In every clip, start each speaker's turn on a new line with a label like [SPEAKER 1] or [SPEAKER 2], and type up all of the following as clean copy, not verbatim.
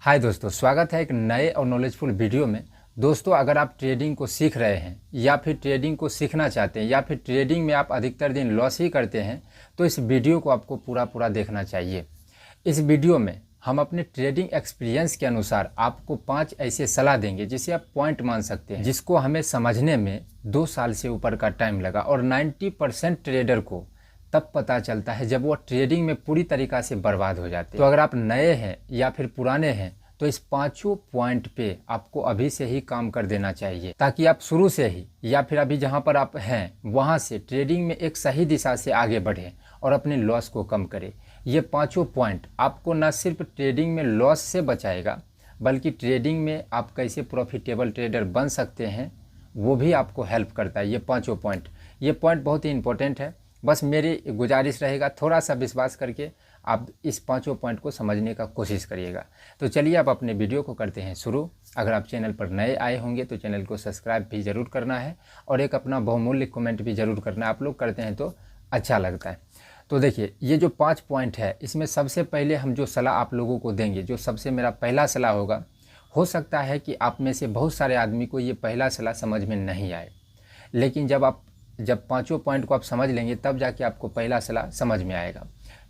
[SPEAKER 1] हाय दोस्तों, स्वागत है एक नए और नॉलेजफुल वीडियो में। दोस्तों, अगर आप ट्रेडिंग को सीख रहे हैं या फिर ट्रेडिंग को सीखना चाहते हैं या फिर ट्रेडिंग में आप अधिकतर दिन लॉस ही करते हैं तो इस वीडियो को आपको पूरा देखना चाहिए। इस वीडियो में हम अपने ट्रेडिंग एक्सपीरियंस के अनुसार आपको 5 ऐसे सलाह देंगे जिसे आप पॉइंट मान सकते हैं, जिसको हमें समझने में 2 साल से ऊपर का टाइम लगा और 90% ट्रेडर को तब पता चलता है जब वो ट्रेडिंग में पूरी तरीक़ा से बर्बाद हो जाते हैं। तो अगर आप नए हैं या फिर पुराने हैं तो इस 5 पॉइंट पे आपको अभी से ही काम कर देना चाहिए, ताकि आप शुरू से ही या फिर अभी जहां पर आप हैं वहां से ट्रेडिंग में एक सही दिशा से आगे बढ़ें और अपने लॉस को कम करें। ये 5 पॉइंट आपको न सिर्फ ट्रेडिंग में लॉस से बचाएगा, बल्कि ट्रेडिंग में आप कैसे प्रॉफिटेबल ट्रेडर बन सकते हैं वो भी आपको हेल्प करता है। ये 5 पॉइंट बहुत ही इंपॉर्टेंट है। बस मेरी गुजारिश रहेगा, थोड़ा सा विश्वास करके आप इस 5 पॉइंट को समझने का कोशिश करिएगा। तो चलिए आप अपने वीडियो को करते हैं शुरू। अगर आप चैनल पर नए आए होंगे तो चैनल को सब्सक्राइब भी ज़रूर करना है और एक अपना बहुमूल्य कमेंट भी ज़रूर करना है। आप लोग करते हैं तो अच्छा लगता है। तो देखिए, ये जो 5 पॉइंट है इसमें सबसे पहले हम जो सलाह आप लोगों को देंगे, जो सबसे मेरा पहला सलाह होगा, हो सकता है कि आप में से बहुत सारे आदमी को ये पहला सलाह समझ में नहीं आए, लेकिन जब 5 पॉइंट को आप समझ लेंगे तब जाके आपको पहला सलाह समझ में आएगा।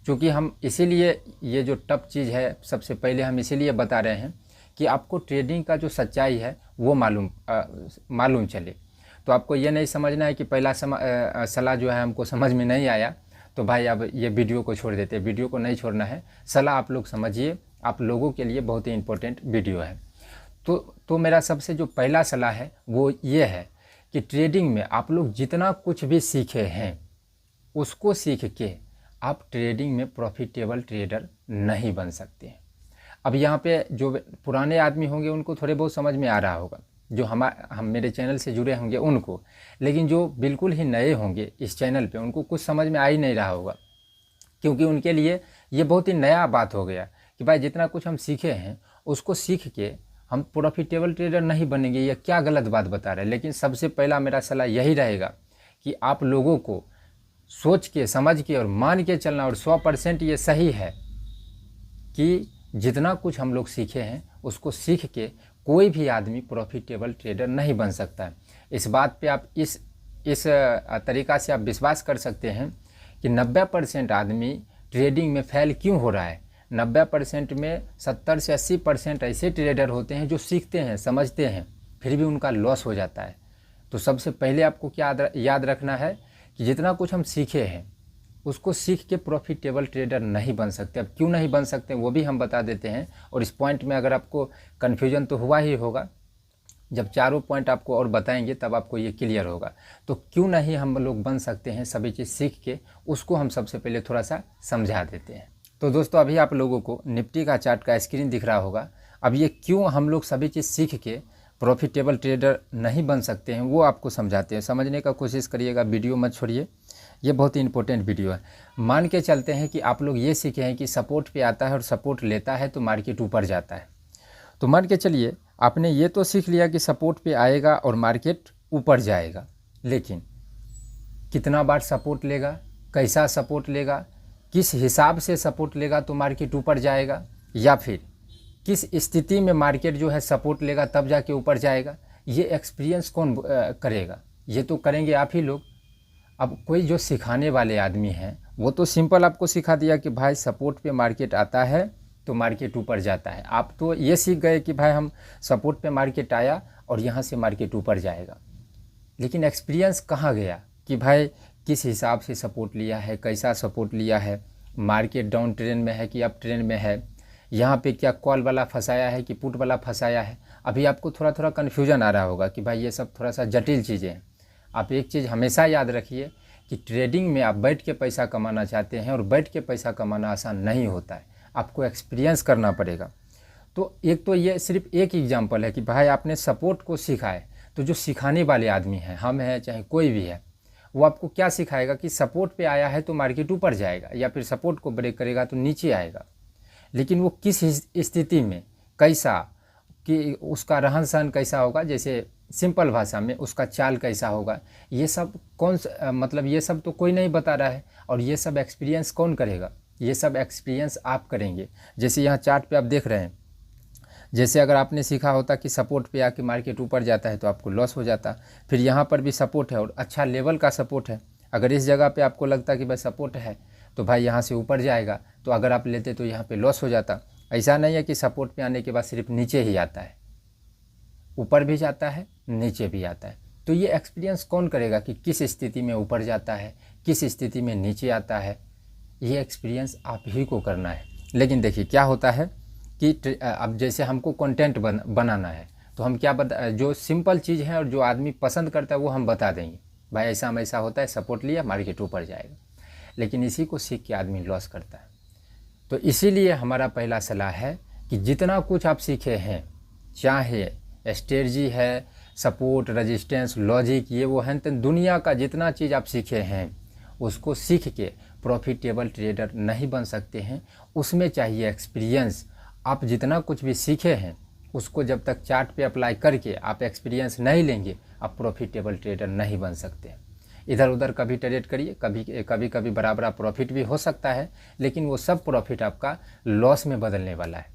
[SPEAKER 1] क्योंकि हम इसीलिए ये जो टफ चीज़ है सबसे पहले हम इसीलिए बता रहे हैं कि आपको ट्रेडिंग का जो सच्चाई है वो मालूम चले। तो आपको ये नहीं समझना है कि पहला सलाह जो है हमको समझ में नहीं आया तो भाई अब ये वीडियो को छोड़ देते। वीडियो को नहीं छोड़ना है, सलाह आप लोग समझिए, आप लोगों के लिए बहुत ही इंपॉर्टेंट वीडियो है। तो मेरा सबसे जो पहला सलाह है वो ये है कि ट्रेडिंग में आप लोग जितना कुछ भी सीखे हैं उसको सीख के आप ट्रेडिंग में प्रॉफिटेबल ट्रेडर नहीं बन सकते हैं। अब यहाँ पे जो पुराने आदमी होंगे उनको थोड़े बहुत समझ में आ रहा होगा, जो हम मेरे चैनल से जुड़े होंगे उनको, लेकिन जो बिल्कुल ही नए होंगे इस चैनल पे उनको कुछ समझ में आ ही नहीं रहा होगा, क्योंकि उनके लिए ये बहुत ही नया बात हो गया कि भाई जितना कुछ हम सीखे हैं उसको सीख के हम प्रॉफिटेबल ट्रेडर नहीं बनेंगे। ये क्या गलत बात बता रहे हैं। लेकिन सबसे पहला मेरा सलाह यही रहेगा कि आप लोगों को सोच के, समझ के और मान के चलना, और 100% ये सही है कि जितना कुछ हम लोग सीखे हैं उसको सीख के कोई भी आदमी प्रॉफिटेबल ट्रेडर नहीं बन सकता है। इस बात पे आप इस तरीक़ा से आप विश्वास कर सकते हैं कि 90% आदमी ट्रेडिंग में फेल क्यों हो रहा है। 90% में 70 से 80% ऐसे ट्रेडर होते हैं जो सीखते हैं, समझते हैं, फिर भी उनका लॉस हो जाता है। तो सबसे पहले आपको क्या याद रखना है कि जितना कुछ हम सीखे हैं उसको सीख के प्रॉफिटेबल ट्रेडर नहीं बन सकते। अब क्यों नहीं बन सकते वो भी हम बता देते हैं, और इस पॉइंट में अगर आपको कन्फ्यूजन तो हुआ ही होगा, जब 4 पॉइंट आपको और बताएंगे तब आपको ये क्लियर होगा। तो क्यों नहीं हम लोग बन सकते हैं सभी चीज़ सीख के, उसको हम सबसे पहले थोड़ा सा समझा देते हैं। तो दोस्तों, अभी आप लोगों को निफ्टी का चार्ट का स्क्रीन दिख रहा होगा। अब ये क्यों हम लोग सभी चीज़ सीख के प्रॉफिटेबल ट्रेडर नहीं बन सकते हैं वो आपको समझाते हैं। समझने का कोशिश करिएगा, वीडियो मत छोड़िए, ये बहुत ही इंपॉर्टेंट वीडियो है। मान के चलते हैं कि आप लोग ये सीखे हैं कि सपोर्ट पे आता है और सपोर्ट लेता है तो मार्केट ऊपर जाता है। तो मान के चलिए आपने ये तो सीख लिया कि सपोर्ट पे आएगा और मार्केट ऊपर जाएगा, लेकिन कितना बार सपोर्ट लेगा, कैसा सपोर्ट लेगा, किस हिसाब से सपोर्ट लेगा तो मार्केट ऊपर जाएगा, या फिर किस स्थिति में मार्केट जो है सपोर्ट लेगा तब जाके ऊपर जाएगा, ये एक्सपीरियंस कौन करेगा? ये तो करेंगे आप ही लोग। अब कोई जो सिखाने वाले आदमी हैं वो तो सिंपल आपको सिखा दिया कि भाई सपोर्ट पे मार्केट आता है तो मार्केट ऊपर जाता है। आप तो ये सीख गए कि भाई हम सपोर्ट पे मार्केट आया और यहाँ से मार्केट ऊपर जाएगा, लेकिन एक्सपीरियंस कहाँ गया कि भाई किस हिसाब से सपोर्ट लिया है, कैसा सपोर्ट लिया है, मार्केट डाउन ट्रेंड में है कि अप ट्रेंड में है, यहाँ पे क्या कॉल वाला फंसाया है कि पुट वाला फंसाया है। अभी आपको थोड़ा कन्फ्यूजन आ रहा होगा कि भाई ये सब थोड़ा सा जटिल चीज़ें हैं। आप एक चीज़ हमेशा याद रखिए कि ट्रेडिंग में आप बैठ के पैसा कमाना चाहते हैं और बैठ के पैसा कमाना आसान नहीं होता है, आपको एक्सपीरियंस करना पड़ेगा। तो एक तो ये सिर्फ एक एग्जांपल है कि भाई आपने सपोर्ट को सीखा है, तो जो सिखाने वाले आदमी हैं, हम हैं चाहे कोई भी है, वो आपको क्या सिखाएगा कि सपोर्ट पे आया है तो मार्केट ऊपर जाएगा, या फिर सपोर्ट को ब्रेक करेगा तो नीचे आएगा। लेकिन वो किस स्थिति में कैसा, कि उसका रहन सहन कैसा होगा, जैसे सिंपल भाषा में उसका चाल कैसा होगा, ये सब मतलब ये सब तो कोई नहीं बता रहा है। और ये सब एक्सपीरियंस कौन करेगा? ये सब एक्सपीरियंस आप करेंगे। जैसे यहाँ चार्ट पे आप देख रहे हैं जैसे अगर आपने सीखा होता कि सपोर्ट पे आके मार्केट ऊपर जाता है तो आपको लॉस हो जाता, फिर यहाँ पर भी सपोर्ट है और अच्छा लेवल का सपोर्ट है, अगर इस जगह पे आपको लगता कि भाई सपोर्ट है तो भाई यहाँ से ऊपर जाएगा, तो अगर आप लेते तो यहाँ पे लॉस हो जाता। ऐसा नहीं है कि सपोर्ट पे आने के बाद सिर्फ नीचे ही आता है, ऊपर भी जाता है नीचे भी आता है। तो ये एक्सपीरियंस कौन करेगा कि किस स्थिति में ऊपर जाता है, किस स्थिति में नीचे आता है, ये एक्सपीरियंस आप ही को करना है। लेकिन देखिए क्या होता है कि अब जैसे हमको कंटेंट बनाना है तो हम क्या जो सिंपल चीज़ है और जो आदमी पसंद करता है वो हम बता देंगे, भाई ऐसा होता है, सपोर्ट लिया मार्केट ऊपर जाएगा। लेकिन इसी को सीख के आदमी लॉस करता है। तो इसीलिए हमारा पहला सलाह है कि जितना कुछ आप सीखे हैं, चाहे स्ट्रेटजी है, सपोर्ट, रेजिस्टेंस, लॉजिक, ये वो हैं, तो दुनिया का जितना चीज़ आप सीखे हैं उसको सीख के प्रॉफिटेबल ट्रेडर नहीं बन सकते हैं। उसमें चाहिए एक्सपीरियंस। आप जितना कुछ भी सीखे हैं उसको जब तक चार्ट पे अप्लाई करके आप एक्सपीरियंस नहीं लेंगे, आप प्रॉफिटेबल ट्रेडर नहीं बन सकते। इधर उधर कभी ट्रेड करिए, कभी बराबर प्रॉफिट भी हो सकता है, लेकिन वो सब प्रॉफिट आपका लॉस में बदलने वाला है,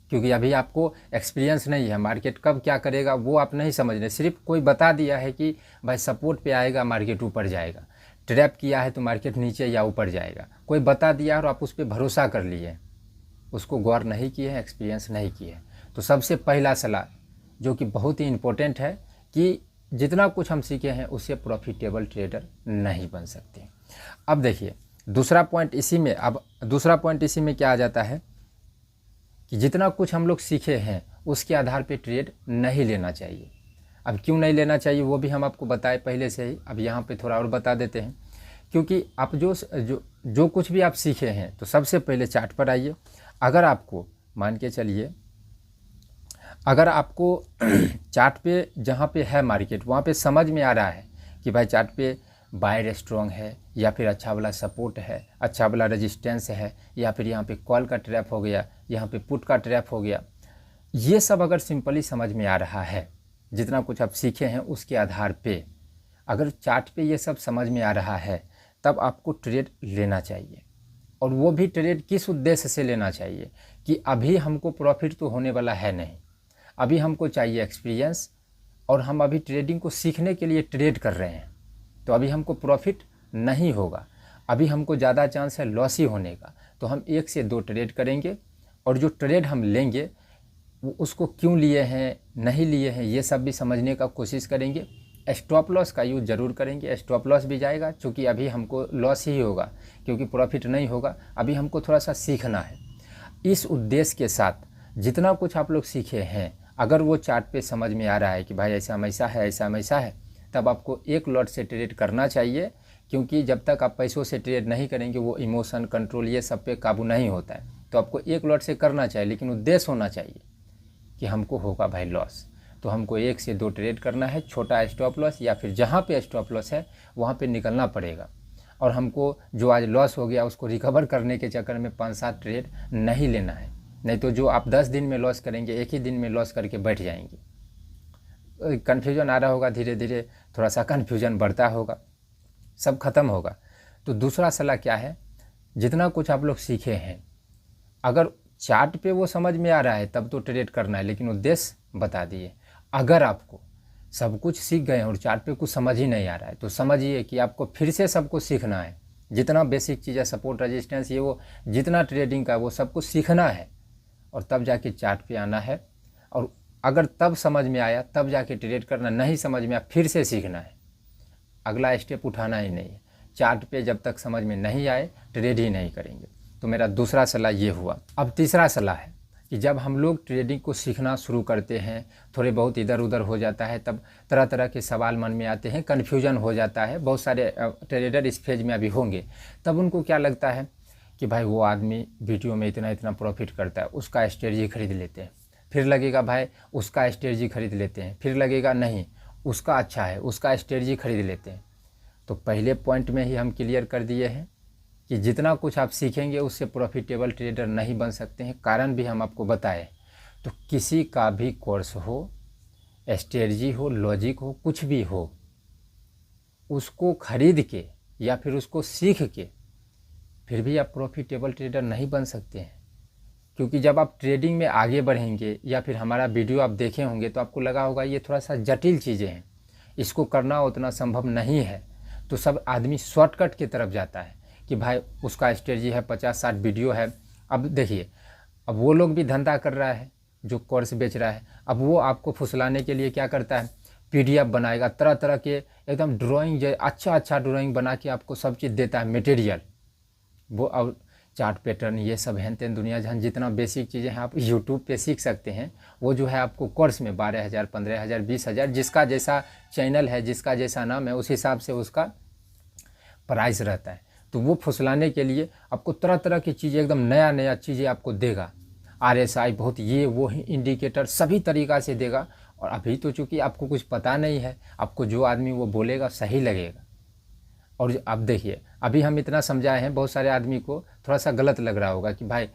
[SPEAKER 1] क्योंकि अभी आपको एक्सपीरियंस नहीं है। मार्केट कब क्या करेगा वो आप नहीं समझ रहे, सिर्फ कोई बता दिया है कि भाई सपोर्ट पे आएगा मार्केट ऊपर जाएगा, ट्रैप किया है तो मार्केट नीचे या ऊपर जाएगा, कोई बता दिया और आप उस पर भरोसा कर लिए, उसको गौर नहीं किए हैं, एक्सपीरियंस नहीं किए। तो सबसे पहला सलाह जो कि बहुत ही इम्पोर्टेंट है कि जितना कुछ हम सीखे हैं उससे प्रॉफिटेबल ट्रेडर नहीं बन सकते। अब देखिए दूसरा पॉइंट इसी में क्या आ जाता है कि जितना कुछ हम लोग सीखे हैं उसके आधार पे ट्रेड नहीं लेना चाहिए। अब क्यों नहीं लेना चाहिए वो भी हम आपको बताए पहले से ही, अब यहाँ पे थोड़ा और बता देते हैं। क्योंकि आप जो कुछ भी आप सीखे हैं तो सबसे पहले चार्ट पर आइए। अगर आपको मान के चलिए, अगर आपको चार्ट पे जहाँ पे है मार्केट वहाँ पे समझ में आ रहा है कि भाई चार्ट पे बायर स्ट्रॉन्ग है, या फिर अच्छा वाला सपोर्ट है, अच्छा वाला रेजिस्टेंस है, या फिर यहाँ पे कॉल का ट्रैप हो गया, यहाँ पे पुट का ट्रैप हो गया, ये सब अगर सिंपली समझ में आ रहा है, जितना कुछ आप सीखे हैं उसके आधार पे अगर चार्ट पे ये सब समझ में आ रहा है, तब आपको ट्रेड लेना चाहिए। और वो भी ट्रेड किस उद्देश्य से लेना चाहिए कि अभी हमको प्रॉफिट तो होने वाला है नहीं, अभी हमको चाहिए एक्सपीरियंस, और हम अभी ट्रेडिंग को सीखने के लिए ट्रेड कर रहे हैं, तो अभी हमको प्रॉफिट नहीं होगा, अभी हमको ज़्यादा चांस है लॉस ही होने का। तो हम 1 से 2 ट्रेड करेंगे, और जो ट्रेड हम लेंगे वो उसको क्यों लिए हैं, नहीं लिए हैं, ये सब भी समझने का कोशिश करेंगे। स्टॉप लॉस का यूज़ ज़रूर करेंगे, स्टॉप लॉस भी जाएगा, क्योंकि अभी हमको लॉस ही होगा, क्योंकि प्रॉफिट नहीं होगा, अभी हमको थोड़ा सा सीखना है। इस उद्देश्य के साथ जितना कुछ आप लोग सीखे हैं, अगर वो चार्ट पे समझ में आ रहा है कि भाई ऐसा है, तब आपको 1 लॉट से ट्रेड करना चाहिए। क्योंकि जब तक आप पैसों से ट्रेड नहीं करेंगे वो इमोशन, कंट्रोल, ये सब पे काबू नहीं होता है। तो आपको 1 लॉट से करना चाहिए, लेकिन उद्देश्य होना चाहिए कि हमको होगा भाई लॉस, तो हमको 1 से 2 ट्रेड करना है, छोटा स्टॉप लॉस, या फिर जहाँ पे स्टॉप लॉस है वहाँ पे निकलना पड़ेगा। और हमको जो आज लॉस हो गया उसको रिकवर करने के चक्कर में 5-7 ट्रेड नहीं लेना है, नहीं तो जो आप 10 दिन में लॉस करेंगे 1 ही दिन में लॉस करके बैठ जाएंगे। कन्फ्यूजन आ रहा होगा, धीरे धीरे थोड़ा सा कन्फ्यूजन बढ़ता होगा, सब खत्म होगा। तो दूसरा सलाह क्या है, जितना कुछ आप लोग सीखे हैं अगर चार्ट पे वो समझ में आ रहा है तब तो ट्रेड करना है, लेकिन उद्देश्य बता दिए। अगर आपको सब कुछ सीख गए और चार्ट पे कुछ समझ ही नहीं आ रहा है तो समझिए कि आपको फिर से सब कुछ सीखना है। जितना बेसिक चीज़ है, सपोर्ट, रेजिस्टेंस, ये वो जितना ट्रेडिंग का वो सब कुछ सीखना है, और तब जाके चार्ट पे आना है। और अगर तब समझ में आया तब जाके ट्रेड करना, नहीं समझ में आया फिर से सीखना है, अगला स्टेप उठाना ही नहीं है। चार्ट पे जब तक समझ में नहीं आए ट्रेड ही नहीं करेंगे। तो मेरा दूसरा सलाह ये हुआ। अब तीसरा सलाह है कि जब हम लोग ट्रेडिंग को सीखना शुरू करते हैं, थोड़े बहुत इधर उधर हो जाता है, तब तरह तरह के सवाल मन में आते हैं, कन्फ्यूजन हो जाता है। बहुत सारे ट्रेडर इस फेज में अभी होंगे, तब उनको क्या लगता है कि भाई वो आदमी वीडियो में इतना प्रॉफिट करता है, उसका स्ट्रेटजी खरीद लेते हैं। फिर लगेगा भाई उसका स्ट्रेटजी खरीद लेते हैं, फिर लगेगा नहीं उसका अच्छा है, उसका स्ट्रेटजी खरीद लेते हैं। तो पहले पॉइंट में ही हम क्लियर कर दिए हैं कि जितना कुछ आप सीखेंगे उससे प्रॉफिटेबल ट्रेडर नहीं बन सकते हैं। कारण भी हम आपको बताएं। तो किसी का भी कोर्स हो, स्ट्रेटजी हो, लॉजिक हो, कुछ भी हो, उसको खरीद के या फिर उसको सीख के फिर भी आप प्रॉफिटेबल ट्रेडर नहीं बन सकते हैं। क्योंकि जब आप ट्रेडिंग में आगे बढ़ेंगे या फिर हमारा वीडियो आप देखे होंगे तो आपको लगा होगा ये थोड़ा सा जटिल चीज़ें हैं, इसको करना उतना संभव नहीं है। तो सब आदमी शॉर्टकट की तरफ जाता है कि भाई उसका स्ट्रेटजी है, 50-60 वीडियो है। अब देखिए, अब वो लोग भी धंधा कर रहा है जो कोर्स बेच रहा है। अब वो आपको फुसलाने के लिए क्या करता है, PDF बनाएगा, तरह तरह के एकदम ड्राइंग, अच्छा ड्राइंग बना के आपको सब चीज़ देता है, मटेरियल वो। अब चार्ट पैटर्न ये सब हैं तेन दुनिया जहां जितना बेसिक चीज़ें हैं आप यूट्यूब पे सीख सकते हैं, वो जो है आपको कोर्स में 12,000, 15,000, 20,000, जिसका जैसा चैनल है, जिसका जैसा नाम है, उस हिसाब से उसका प्राइस रहता है। तो वो फुसलाने के लिए आपको तरह तरह की चीज़ें, एकदम नया चीज़ें आपको देगा। RSI बहुत ये वो इंडिकेटर सभी तरीक़ा से देगा। और अभी तो चूँकि आपको कुछ पता नहीं है, आपको जो आदमी वो बोलेगा सही लगेगा। और अब देखिए, अभी हम इतना समझाए हैं, बहुत सारे आदमी को थोड़ा सा गलत लग रहा होगा कि भाई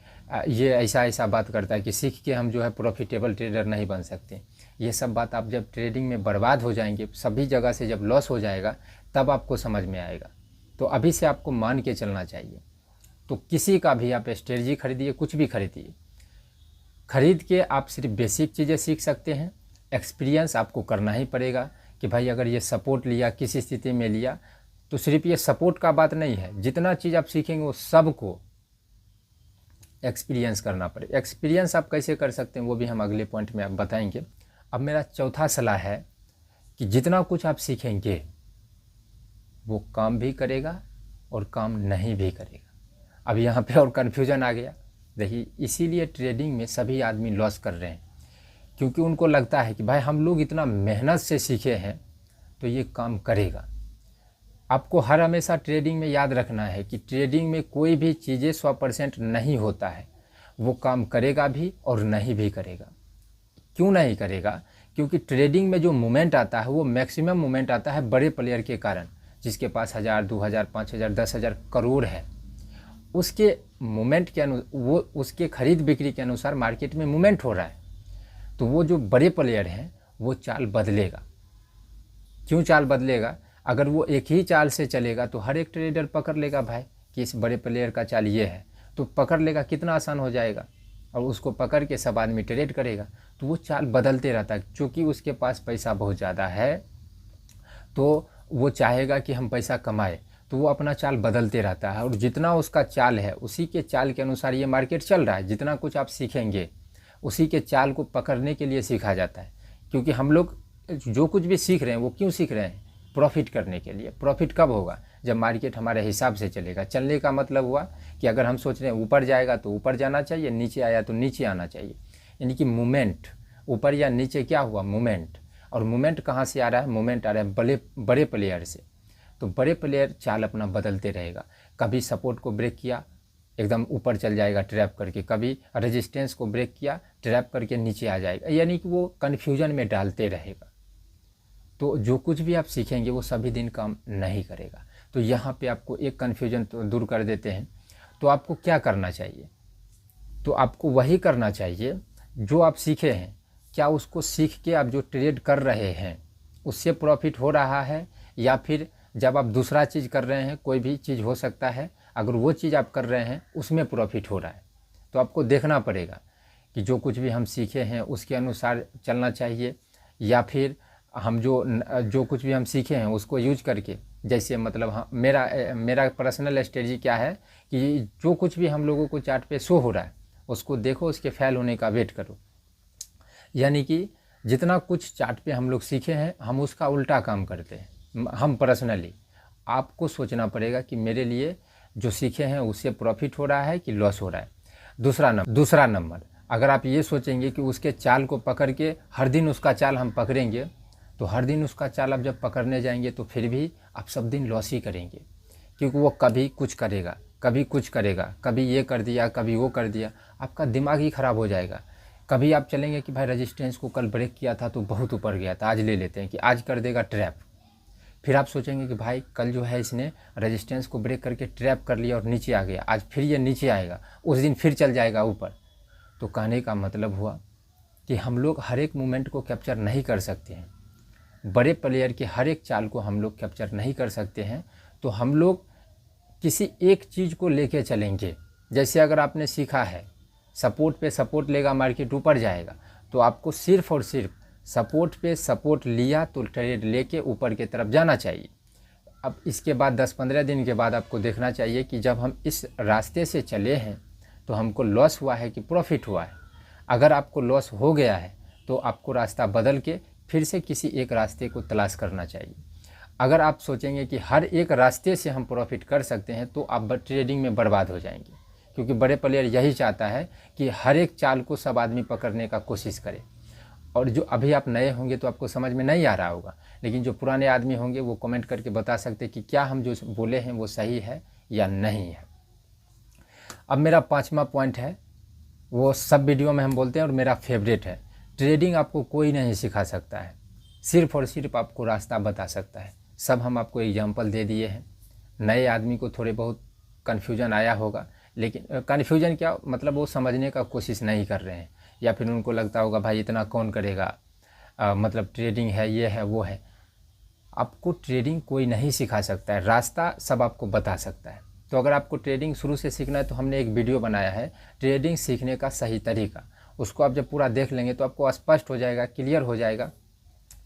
[SPEAKER 1] ये ऐसा बात करता है कि सीख के हम जो है प्रॉफिटेबल ट्रेडर नहीं बन सकते। ये सब बात आप जब ट्रेडिंग में बर्बाद हो जाएंगे, सभी जगह से जब लॉस हो जाएगा, तब आपको समझ में आएगा। तो अभी से आपको मान के चलना चाहिए। तो किसी का भी आप स्ट्रेटजी खरीदिए, कुछ भी खरीदिए, खरीद के आप सिर्फ बेसिक चीज़ें सीख सकते हैं। एक्सपीरियंस आपको करना ही पड़ेगा कि भाई अगर ये सपोर्ट लिया, किसी स्थिति में लिया, तो सिर्फ ये सपोर्ट का बात नहीं है, जितना चीज़ आप सीखेंगे वो सब को एक्सपीरियंस करना पड़ेगा। एक्सपीरियंस आप कैसे कर सकते हैं वो भी हम अगले पॉइंट में आप बताएंगे। अब मेरा चौथा सलाह है कि जितना कुछ आप सीखेंगे वो काम भी करेगा और काम नहीं भी करेगा। अब यहाँ पे और कन्फ्यूजन आ गया। देखिए, इसीलिए ट्रेडिंग में सभी आदमी लॉस कर रहे हैं, क्योंकि उनको लगता है कि भाई हम लोग इतना मेहनत से सीखे हैं तो ये काम करेगा। आपको हर हमेशा ट्रेडिंग में याद रखना है कि ट्रेडिंग में कोई भी चीज़ें 100% नहीं होता है। वो काम करेगा भी और नहीं भी करेगा। क्यों नहीं करेगा? क्योंकि ट्रेडिंग में जो मूवमेंट आता है वो मैक्सिमम मूवमेंट आता है बड़े प्लेयर के कारण, जिसके पास 1000, 2000, 5000, 10,000 करोड़ है। उसके मूवमेंट के वो उसके खरीद बिक्री के अनुसार मार्केट में मूवमेंट हो रहा है। तो वो जो बड़े प्लेयर हैं वो चाल बदलेगा। क्यों चाल बदलेगा? अगर वो एक ही चाल से चलेगा तो हर एक ट्रेडर पकड़ लेगा भाई कि इस बड़े प्लेयर का चाल ये है, तो पकड़ लेगा, कितना आसान हो जाएगा। और उसको पकड़ के सब आदमी ट्रेड करेगा। तो वो चाल बदलते रहता है, क्योंकि उसके पास पैसा बहुत ज़्यादा है तो वो चाहेगा कि हम पैसा कमाए, तो वो अपना चाल बदलते रहता है। और जितना उसका चाल है उसी के चाल के अनुसार ये मार्केट चल रहा है। जितना कुछ आप सीखेंगे उसी के चाल को पकड़ने के लिए सीखा जाता है। क्योंकि हम लोग जो कुछ भी सीख रहे हैं वो क्यों सीख रहे हैं? प्रॉफिट करने के लिए। प्रॉफिट कब होगा? जब मार्केट हमारे हिसाब से चलेगा। चलने का मतलब हुआ कि अगर हम सोच रहे हैं ऊपर जाएगा तो ऊपर जाना चाहिए, नीचे आया तो नीचे आना चाहिए। यानी कि मूवमेंट, ऊपर या नीचे क्या हुआ? मूवमेंट। और मूवमेंट कहाँ से आ रहा है? मूवमेंट आ रहा है बड़े प्लेयर से। तो बड़े प्लेयर चाल अपना बदलते रहेगा। कभी सपोर्ट को ब्रेक किया, एकदम ऊपर चल जाएगा ट्रैप करके, कभी रेजिस्टेंस को ब्रेक किया, ट्रैप करके नीचे आ जाएगा। यानी कि वो कन्फ्यूजन में डालते रहेगा। तो जो कुछ भी आप सीखेंगे वो सभी दिन काम नहीं करेगा। तो यहाँ पे आपको एक कन्फ्यूजन तो दूर कर देते हैं। तो आपको क्या करना चाहिए? तो आपको वही करना चाहिए जो आप सीखे हैं। क्या उसको सीख के आप जो ट्रेड कर रहे हैं उससे प्रॉफिट हो रहा है, या फिर जब आप दूसरा चीज़ कर रहे हैं, कोई भी चीज़ हो सकता है, अगर वो चीज़ आप कर रहे हैं उसमें प्रॉफिट हो रहा है। तो आपको देखना पड़ेगा कि जो कुछ भी हम सीखे हैं उसके अनुसार चलना चाहिए, या फिर हम जो कुछ भी हम सीखे हैं उसको यूज करके, जैसे मतलब हाँ, मेरा पर्सनल स्ट्रेटजी क्या है कि जो कुछ भी हम लोगों को चार्ट पे शो हो रहा है उसको देखो, उसके फेल होने का वेट करो। यानी कि जितना कुछ चार्ट पे हम लोग सीखे हैं हम उसका उल्टा काम करते हैं। हम पर्सनली, आपको सोचना पड़ेगा कि मेरे लिए जो सीखे हैं उससे प्रॉफिट हो रहा है कि लॉस हो रहा है। दूसरा नंबर, अगर आप ये सोचेंगे कि उसके चाल को पकड़ के हर दिन उसका चाल हम पकड़ेंगे, तो हर दिन उसका चाल आप जब पकड़ने जाएंगे तो फिर भी आप सब दिन लॉस ही करेंगे। क्योंकि वो कभी कुछ करेगा, कभी कुछ करेगा, कभी ये कर दिया, कभी वो कर दिया, आपका दिमाग ही ख़राब हो जाएगा। कभी आप चलेंगे कि भाई रेजिस्टेंस को कल ब्रेक किया था तो बहुत ऊपर गया था, आज ले लेते हैं कि आज कर देगा ट्रैप। फिर आप सोचेंगे कि भाई कल जो है इसने रेजिस्टेंस को ब्रेक करके ट्रैप कर लिया और नीचे आ गया, आज फिर ये नीचे आएगा, उस दिन फिर चल जाएगा ऊपर। तो कहने का मतलब हुआ कि हम लोग हर एक मूवमेंट को कैप्चर नहीं कर सकते हैं। बड़े प्लेयर के हर एक चाल को हम लोग कैप्चर नहीं कर सकते हैं। तो हम लोग किसी एक चीज़ को लेके चलेंगे। जैसे अगर आपने सीखा है सपोर्ट पे सपोर्ट लेगा, मार्केट ऊपर जाएगा। तो आपको सिर्फ और सिर्फ सपोर्ट पे सपोर्ट लिया तो ट्रेड लेके ऊपर की तरफ जाना चाहिए। अब इसके बाद 10-15 दिन के बाद आपको देखना चाहिए कि जब हम इस रास्ते से चले हैं तो हमको लॉस हुआ है कि प्रॉफिट हुआ है। अगर आपको लॉस हो गया है तो आपको रास्ता बदल के फिर से किसी एक रास्ते को तलाश करना चाहिए। अगर आप सोचेंगे कि हर एक रास्ते से हम प्रॉफिट कर सकते हैं तो आप ट्रेडिंग में बर्बाद हो जाएंगे, क्योंकि बड़े प्लेयर यही चाहता है कि हर एक चाल को सब आदमी पकड़ने का कोशिश करे। और जो अभी आप नए होंगे तो आपको समझ में नहीं आ रहा होगा, लेकिन जो पुराने आदमी होंगे वो कमेंट करके बता सकते हैं कि क्या हम जो बोले हैं वो सही है या नहीं है। अब मेरा 5वां पॉइंट है, वो सब वीडियो में हम बोलते हैं और मेरा फेवरेट है। ट्रेडिंग आपको कोई नहीं सिखा सकता है, सिर्फ और सिर्फ आपको रास्ता बता सकता है। सब हम आपको एग्जांपल दे दिए हैं। नए आदमी को थोड़े बहुत कन्फ्यूजन आया होगा, लेकिन कन्फ्यूजन क्या मतलब वो समझने का कोशिश नहीं कर रहे हैं, या फिर उनको लगता होगा भाई इतना कौन करेगा, मतलब ट्रेडिंग है ये है वो है। आपको ट्रेडिंग कोई नहीं सिखा सकता है, रास्ता सब आपको बता सकता है। तो अगर आपको ट्रेडिंग शुरू से सीखना है तो हमने एक वीडियो बनाया है ट्रेडिंग सीखने का सही तरीका। उसको आप जब पूरा देख लेंगे तो आपको स्पष्ट हो जाएगा, क्लियर हो जाएगा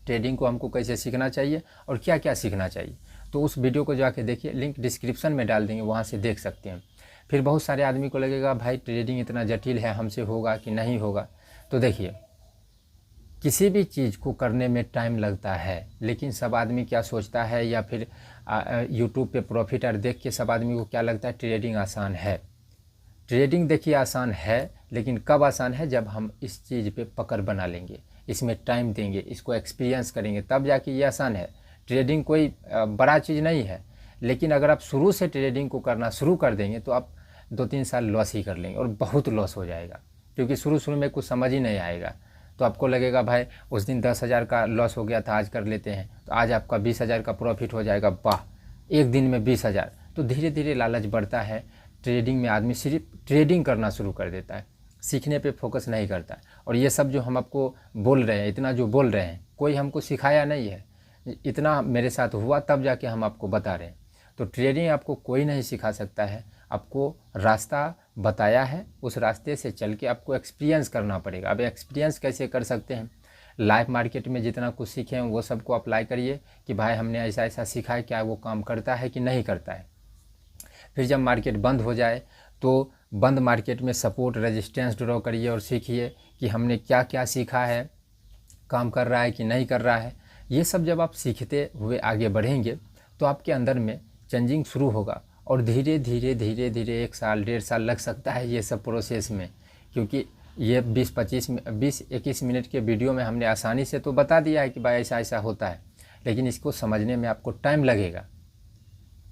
[SPEAKER 1] ट्रेडिंग को हमको कैसे सीखना चाहिए और क्या क्या सीखना चाहिए। तो उस वीडियो को जाके देखिए, लिंक डिस्क्रिप्शन में डाल देंगे, वहाँ से देख सकते हैं। फिर बहुत सारे आदमी को लगेगा भाई ट्रेडिंग इतना जटिल है, हमसे होगा कि नहीं होगा। तो देखिए, किसी भी चीज़ को करने में टाइम लगता है, लेकिन सब आदमी क्या सोचता है, या फिर यूट्यूब पे प्रॉफिटर देख के सब आदमी को क्या लगता है ट्रेडिंग आसान है। ट्रेडिंग देखिए आसान है, लेकिन कब आसान है, जब हम इस चीज़ पे पकड़ बना लेंगे, इसमें टाइम देंगे, इसको एक्सपीरियंस करेंगे, तब जाके ये आसान है। ट्रेडिंग कोई बड़ा चीज़ नहीं है, लेकिन अगर आप शुरू से ट्रेडिंग को करना शुरू कर देंगे तो आप 2-3 साल लॉस ही कर लेंगे, और बहुत लॉस हो जाएगा, क्योंकि शुरू में कुछ समझ ही नहीं आएगा। तो आपको लगेगा भाई उस दिन 10,000 का लॉस हो गया था, आज कर लेते हैं, तो आज आपका 20,000 का प्रॉफिट हो जाएगा, वाह एक दिन में 20,000। तो धीरे धीरे लालच बढ़ता है। ट्रेडिंग में आदमी सिर्फ ट्रेडिंग करना शुरू कर देता है, सीखने पे फोकस नहीं करता। और ये सब जो हम आपको बोल रहे हैं, इतना जो बोल रहे हैं, कोई हमको सिखाया नहीं है, इतना मेरे साथ हुआ तब जाके हम आपको बता रहे हैं। तो ट्रेडिंग आपको कोई नहीं सिखा सकता है, आपको रास्ता बताया है, उस रास्ते से चल के आपको एक्सपीरियंस करना पड़ेगा। अब एक्सपीरियंस कैसे कर सकते हैं, लाइव मार्केट में जितना कुछ सीखे हैं वो सबको अप्लाई करिए कि भाई हमने ऐसा ऐसा सीखा है, क्या वो काम करता है कि नहीं करता है। फिर जब मार्केट बंद हो जाए तो बंद मार्केट में सपोर्ट रेजिस्टेंस ड्रॉ करिए और सीखिए कि हमने क्या क्या सीखा है, काम कर रहा है कि नहीं कर रहा है। ये सब जब आप सीखते हुए आगे बढ़ेंगे तो आपके अंदर में चेंजिंग शुरू होगा, और धीरे धीरे 1 साल 1.5 साल लग सकता है ये सब प्रोसेस में, क्योंकि ये 20-21 मिनट के वीडियो में हमने आसानी से तो बता दिया है कि भाई ऐसा ऐसा होता है, लेकिन इसको समझने में आपको टाइम लगेगा।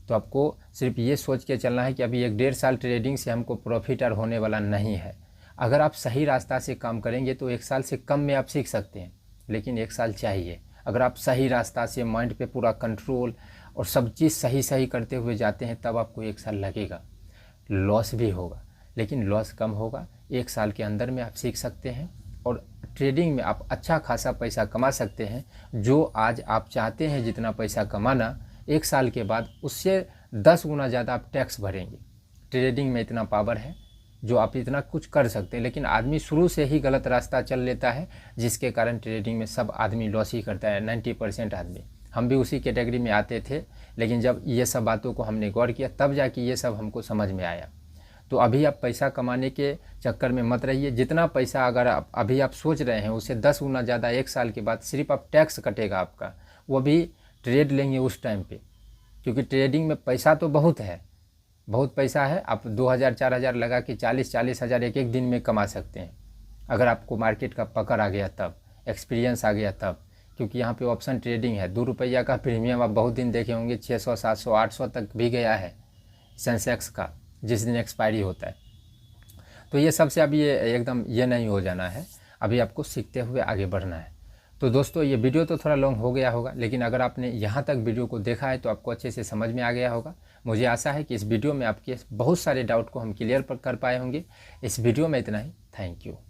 [SPEAKER 1] तो आपको सिर्फ ये सोच के चलना है कि अभी 1-1.5 साल ट्रेडिंग से हमको प्रॉफिटर होने वाला नहीं है। अगर आप सही रास्ता से काम करेंगे तो 1 साल से कम में आप सीख सकते हैं, लेकिन 1 साल चाहिए। अगर आप सही रास्ता से माइंड पे पूरा कंट्रोल और सब चीज़ सही करते हुए जाते हैं तब आपको 1 साल लगेगा। लॉस भी होगा, लेकिन लॉस कम होगा। 1 साल के अंदर में आप सीख सकते हैं और ट्रेडिंग में आप अच्छा खासा पैसा कमा सकते हैं। जो आज आप चाहते हैं जितना पैसा कमाना, 1 साल के बाद उससे 10 गुना ज़्यादा आप टैक्स भरेंगे। ट्रेडिंग में इतना पावर है जो आप इतना कुछ कर सकते हैं, लेकिन आदमी शुरू से ही गलत रास्ता चल लेता है, जिसके कारण ट्रेडिंग में सब आदमी लॉस ही करता है। 90% आदमी, हम भी उसी कैटेगरी में आते थे, लेकिन जब ये सब बातों को हमने गौर किया तब जाके ये सब हमको समझ में आया। तो अभी आप पैसा कमाने के चक्कर में मत रहिए। जितना पैसा अगर आप अभी आप सोच रहे हैं उससे 10 गुना ज़्यादा 1 साल के बाद सिर्फ आप टैक्स कटेगा आपका, वो भी ट्रेड लेंगे उस टाइम पे, क्योंकि ट्रेडिंग में पैसा तो बहुत है, बहुत पैसा है। आप 2,000-4,000 लगा के 40-40 हज़ार एक दिन में कमा सकते हैं, अगर आपको मार्केट का पकड़ आ गया तब, एक्सपीरियंस आ गया तब। क्योंकि यहाँ पे ऑप्शन ट्रेडिंग है, 2 रुपया का प्रीमियम आप बहुत दिन देखे होंगे, 600, 700, 800 तक भी गया है सेंसेक्स का, जिस दिन एक्सपायरी होता है। तो ये सबसे अभी ये एकदम ये नहीं हो जाना है, अभी आपको सीखते हुए आगे बढ़ना है। तो दोस्तों ये वीडियो तो थोड़ा लॉन्ग हो गया होगा, लेकिन अगर आपने यहाँ तक वीडियो को देखा है तो आपको अच्छे से समझ में आ गया होगा। मुझे आशा है कि इस वीडियो में आपके बहुत सारे डाउट को हम क्लियर कर पाए होंगे। इस वीडियो में इतना ही। Thank you.